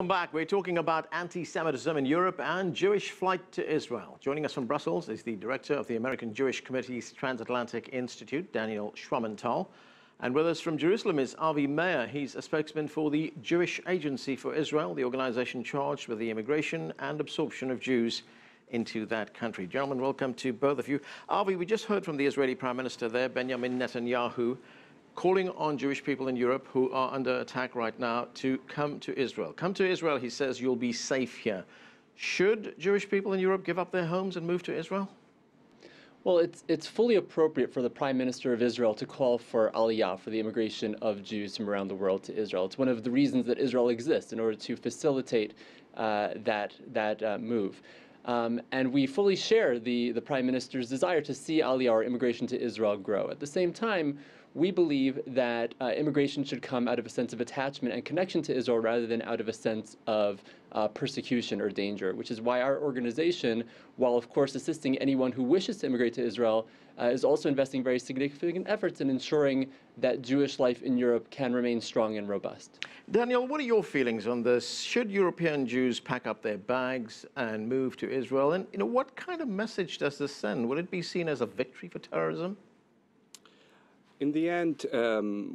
Welcome back. We're talking about anti-Semitism in Europe and Jewish flight to Israel. Joining us from Brussels is the director of the American Jewish Committee's Transatlantic Institute, Daniel Schwamenthal. And with us from Jerusalem is Avi Meir. He's a spokesman for the Jewish Agency for Israel, the organization charged with the immigration and absorption of Jews into that country. Gentlemen, welcome to both of you. Avi, we just heard from the Israeli Prime Minister there, Benjamin Netanyahu, calling on Jewish people in Europe who are under attack right now to come to Israel. Come to Israel, he says, you'll be safe here. Should Jewish people in Europe give up their homes and move to Israel? Well, it's fully appropriate for the Prime Minister of Israel to call for aliyah, for the immigration of Jews from around the world to Israel. It's one of the reasons that Israel exists, in order to facilitate that move. And we fully share the Prime Minister's desire to see aliyah, or immigration to Israel, grow. At the same time, we believe that immigration should come out of a sense of attachment and connection to Israel rather than out of a sense of persecution or danger, which is why our organization, while of course assisting anyone who wishes to immigrate to Israel, is also investing very significant efforts in ensuring that Jewish life in Europe can remain strong and robust. Daniel, what are your feelings on this? Should European Jews pack up their bags and move to Israel? And what kind of message does this send? Would it be seen as a victory for terrorism? In the end,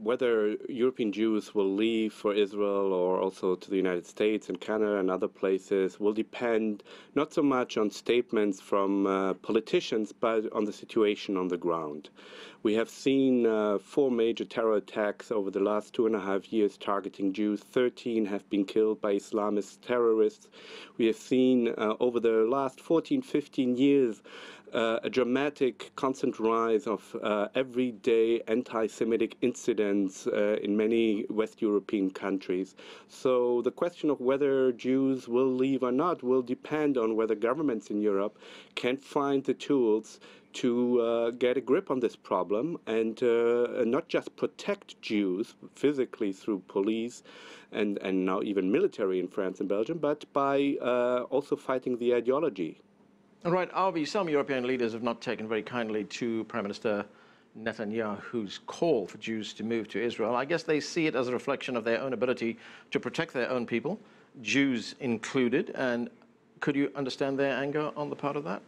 whether European Jews will leave for Israel or also to the United States and Canada and other places will depend not so much on statements from politicians, but on the situation on the ground. We have seen 4 major terror attacks over the last 2.5 years targeting Jews. 13 have been killed by Islamist terrorists. We have seen over the last 14, 15 years a dramatic, constant rise of everyday anti-Semitic incidents in many West European countries. So the question of whether Jews will leave or not will depend on whether governments in Europe can find the tools to get a grip on this problem and not just protect Jews physically through police and now even military in France and Belgium, but by also fighting the ideology. All right, Avi, some European leaders have not taken very kindly to Prime Minister Netanyahu's call for Jews to move to Israel. I guess they see it as a reflection of their own ability to protect their own people, Jews included. And could you understand their anger on the part of that?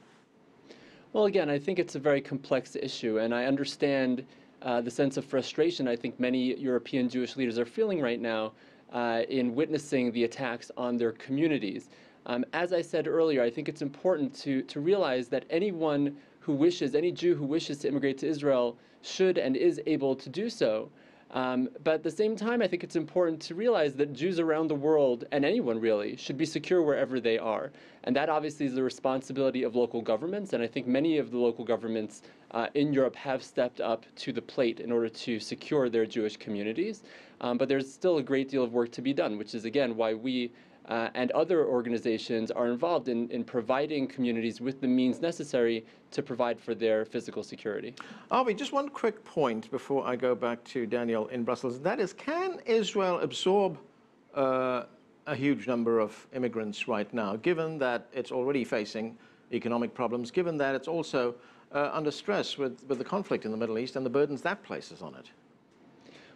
Well, again, I think it's a very complex issue, and I understand the sense of frustration I think many European Jewish leaders are feeling right now in witnessing the attacks on their communities. As I said earlier, I think it's important to realize that anyone who wishes, any Jew who wishes to immigrate to Israel should and is able to do so. But at the same time, I think it's important to realize that Jews around the world, and anyone really, should be secure wherever they are. And that obviously is the responsibility of local governments, and I think many of the local governments in Europe have stepped up to the plate in order to secure their Jewish communities. But there's still a great deal of work to be done, which is again why we and other organizations are involved in providing communities with the means necessary to provide for their physical security. Avi, just one quick point before I go back to Daniel in Brussels. That is, can Israel absorb a huge number of immigrants right now, given that it's already facing economic problems, given that it's also under stress with the conflict in the Middle East and the burdens that places on it?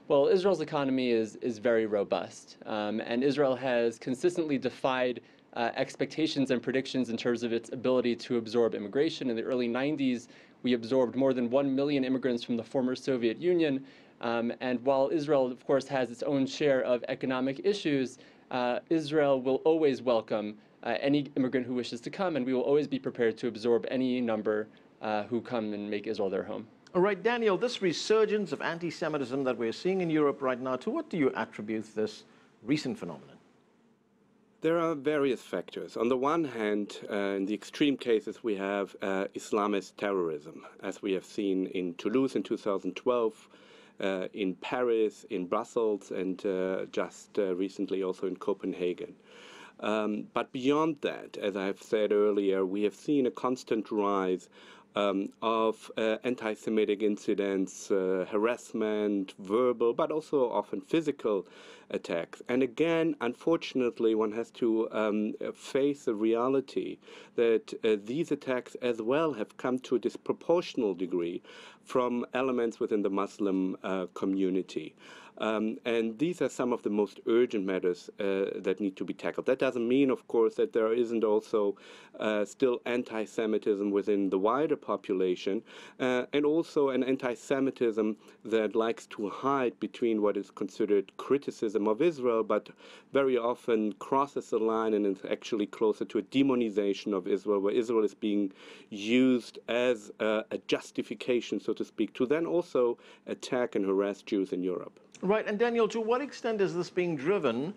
Well, Israel's economy is very robust, and Israel has consistently defied expectations and predictions in terms of its ability to absorb immigration. In the early 90s, we absorbed more than 1 million immigrants from the former Soviet Union, and while Israel, of course, has its own share of economic issues, Israel will always welcome any immigrant who wishes to come, and we will always be prepared to absorb any number who come and make Israel their home. All right, Daniel, this resurgence of anti-Semitism that we're seeing in Europe right now, to what do you attribute this recent phenomenon? There are various factors. On the one hand, in the extreme cases, we have Islamist terrorism, as we have seen in Toulouse in 2012, in Paris, in Brussels, and just recently also in Copenhagen. But beyond that, as I have said earlier, we have seen a constant rise of anti-Semitic incidents, harassment, verbal, but also often physical attacks. And again, unfortunately, one has to face the reality that these attacks as well have come to a disproportional degree from elements within the Muslim community. And these are some of the most urgent matters that need to be tackled. That doesn't mean, of course, that there isn't also still anti-Semitism within the wider population, and also an anti-Semitism that likes to hide between what is considered criticism of Israel, but very often crosses the line and is actually closer to a demonization of Israel, where Israel is being used as a justification, so to speak, to then also attack and harass Jews in Europe. Right, and Daniel, to what extent is this being driven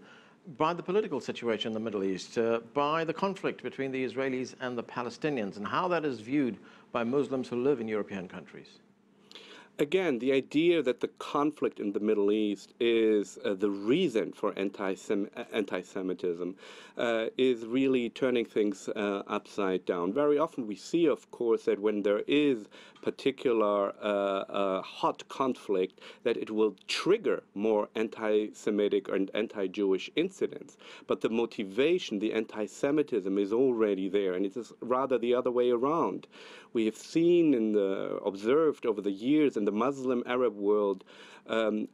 by the political situation in the Middle East, by the conflict between the Israelis and the Palestinians, and how that is viewed by Muslims who live in European countries? Again, the idea that the conflict in the Middle East is the reason for anti-Semitism is really turning things upside down. Very often we see, of course, that when there is particular hot conflict, that it will trigger more anti-Semitic and anti-Jewish incidents. But the motivation, the anti-Semitism, is already there, and it is rather the other way around. We have seen and observed over the years in the Muslim Arab world a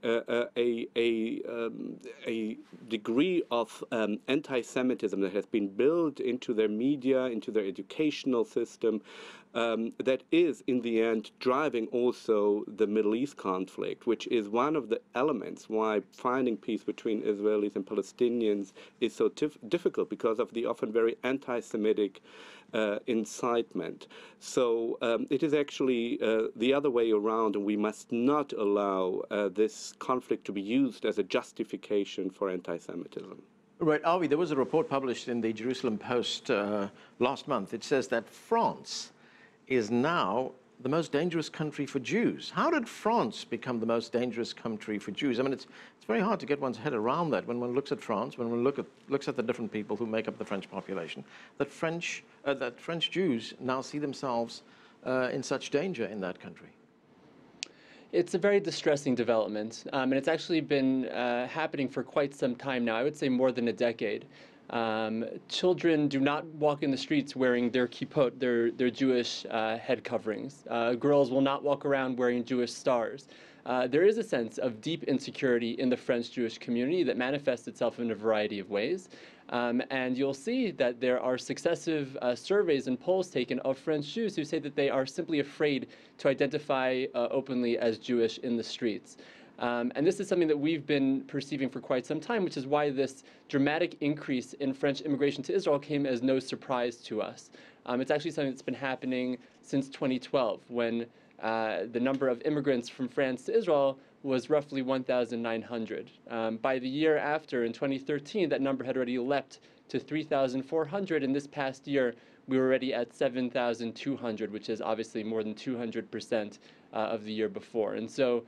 degree of anti-Semitism that has been built into their media, into their educational system, that is, in the end, driving also the Middle East conflict, which is one of the elements why finding peace between Israelis and Palestinians is so difficult, because of the often very anti-Semitic incitement. So it is actually the other way around, and we must not allow this conflict to be used as a justification for anti-Semitism. Right, Avi, there was a report published in the Jerusalem Post last month. It says that France is now the most dangerous country for Jews. How did France become the most dangerous country for Jews? I mean, it's very hard to get one's head around that when one looks at France, when one looks at the different people who make up the French population, that French Jews now see themselves in such danger in that country. It's a very distressing development, and it's actually been happening for quite some time now. I would say more than a decade. Children do not walk in the streets wearing their kippot, their Jewish head coverings. Girls will not walk around wearing Jewish stars. There is a sense of deep insecurity in the French Jewish community that manifests itself in a variety of ways. And you'll see that there are successive surveys and polls taken of French Jews who say that they are simply afraid to identify openly as Jewish in the streets. And this is something that we've been perceiving for quite some time, which is why this dramatic increase in French immigration to Israel came as no surprise to us. It's actually something that's been happening since 2012, when the number of immigrants from France to Israel was roughly 1,900. By the year after, in 2013, that number had already leapt to 3,400, and this past year we were already at 7,200, which is obviously more than 200% of the year before. And so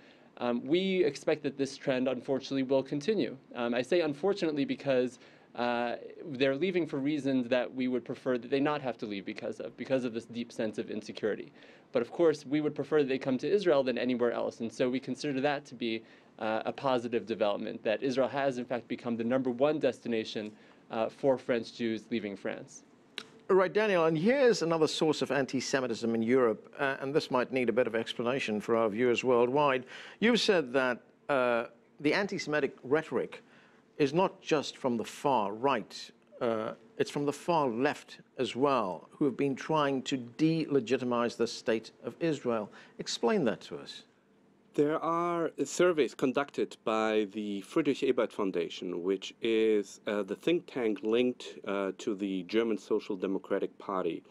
we expect that this trend, unfortunately, will continue. I say unfortunately because they're leaving for reasons that we would prefer that they not have to leave because of this deep sense of insecurity. But of course, we would prefer that they come to Israel than anywhere else. And so we consider that to be a positive development, that Israel has, in fact, become the #1 destination for French Jews leaving France. Right, Daniel, and here's another source of anti-Semitism in Europe, and this might need a bit of explanation for our viewers worldwide. You've said that the anti-Semitic rhetoric is not just from the far right, it's from the far left as well, who have been trying to delegitimize the state of Israel. Explain that to us. There are surveys conducted by the Friedrich Ebert Foundation, which is the think tank linked to the German Social Democratic Party,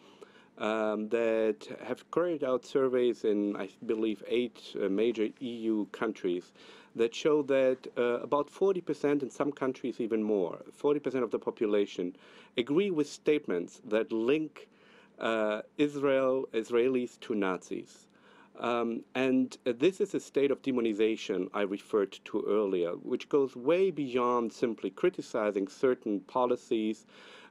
that have carried out surveys in, I believe, 8 major EU countries that show that about 40%, in some countries even more, 40% of the population agree with statements that link Israelis to Nazis. And this is a state of demonization I referred to earlier, which goes way beyond simply criticizing certain policies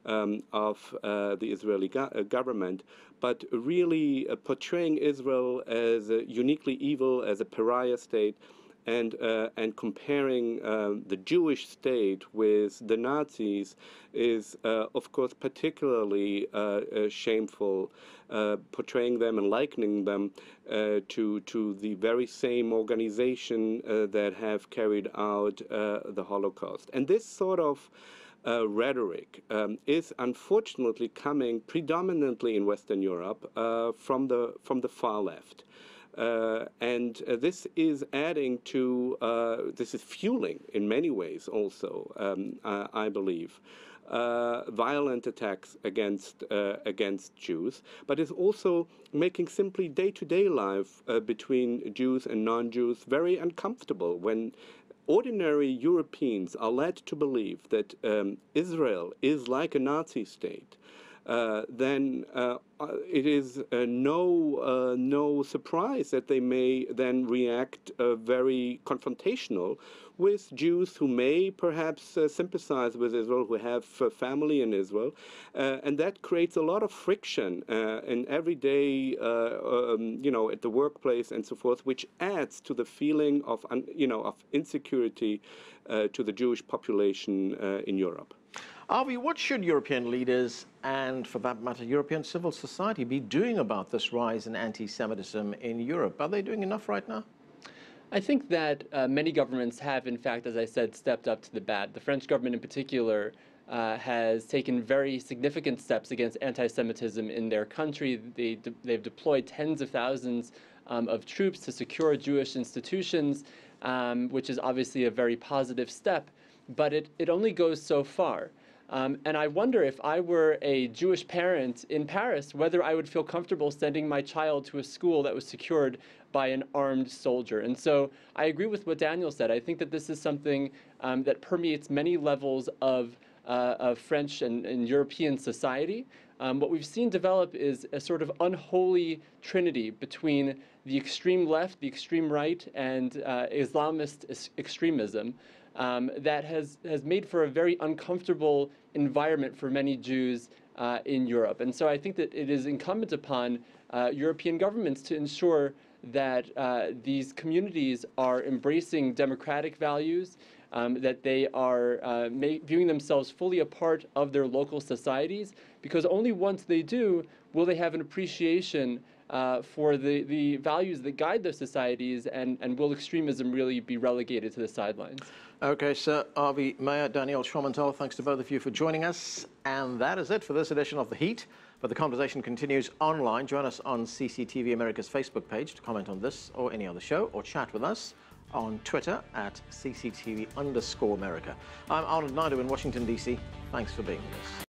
of the Israeli government, but really portraying Israel as uniquely evil, as a pariah state, and comparing the Jewish state with the Nazis is, of course, particularly shameful, portraying them and likening them to the very same organization that have carried out the Holocaust. And this sort of rhetoric is unfortunately coming predominantly in Western Europe from the far left. And this is adding to, this is fueling in many ways also, I believe, violent attacks against Jews, but is also making simply day-to-day life between Jews and non-Jews very uncomfortable when ordinary Europeans are led to believe that Israel is like a Nazi state. Then it is no surprise that they may then react very confrontational with Jews who may perhaps sympathize with Israel, who have family in Israel, and that creates a lot of friction in everyday, at the workplace and so forth, which adds to the feeling of, of insecurity to the Jewish population in Europe. Avi, what should European leaders and, for that matter, European civil society be doing about this rise in anti-Semitism in Europe? Are they doing enough right now? I think that many governments have, in fact, as I said, stepped up to the bat. The French government in particular has taken very significant steps against anti-Semitism in their country. They've deployed tens of thousands of troops to secure Jewish institutions, which is obviously a very positive step, but it only goes so far. And I wonder if I were a Jewish parent in Paris, whether I would feel comfortable sending my child to a school that was secured by an armed soldier. And so I agree with what Daniel said. I think that this is something that permeates many levels of French and European society. What we've seen develop is a sort of unholy trinity between the extreme left, the extreme right, and Islamist extremism. That has made for a very uncomfortable environment for many Jews in Europe. And so I think that it is incumbent upon European governments to ensure that these communities are embracing democratic values, that they are viewing themselves fully a part of their local societies, because only once they do will they have an appreciation for the values that guide those societies, and will extremism really be relegated to the sidelines. Okay, Sir Avi Mayer, Daniel Schwammenthal, thanks to both of you for joining us. And that is it for this edition of The Heat. But the conversation continues online. Join us on CCTV America's Facebook page to comment on this or any other show, or chat with us on Twitter at @CCTV_America. I'm Arnold Naidu in Washington, D.C. Thanks for being with us.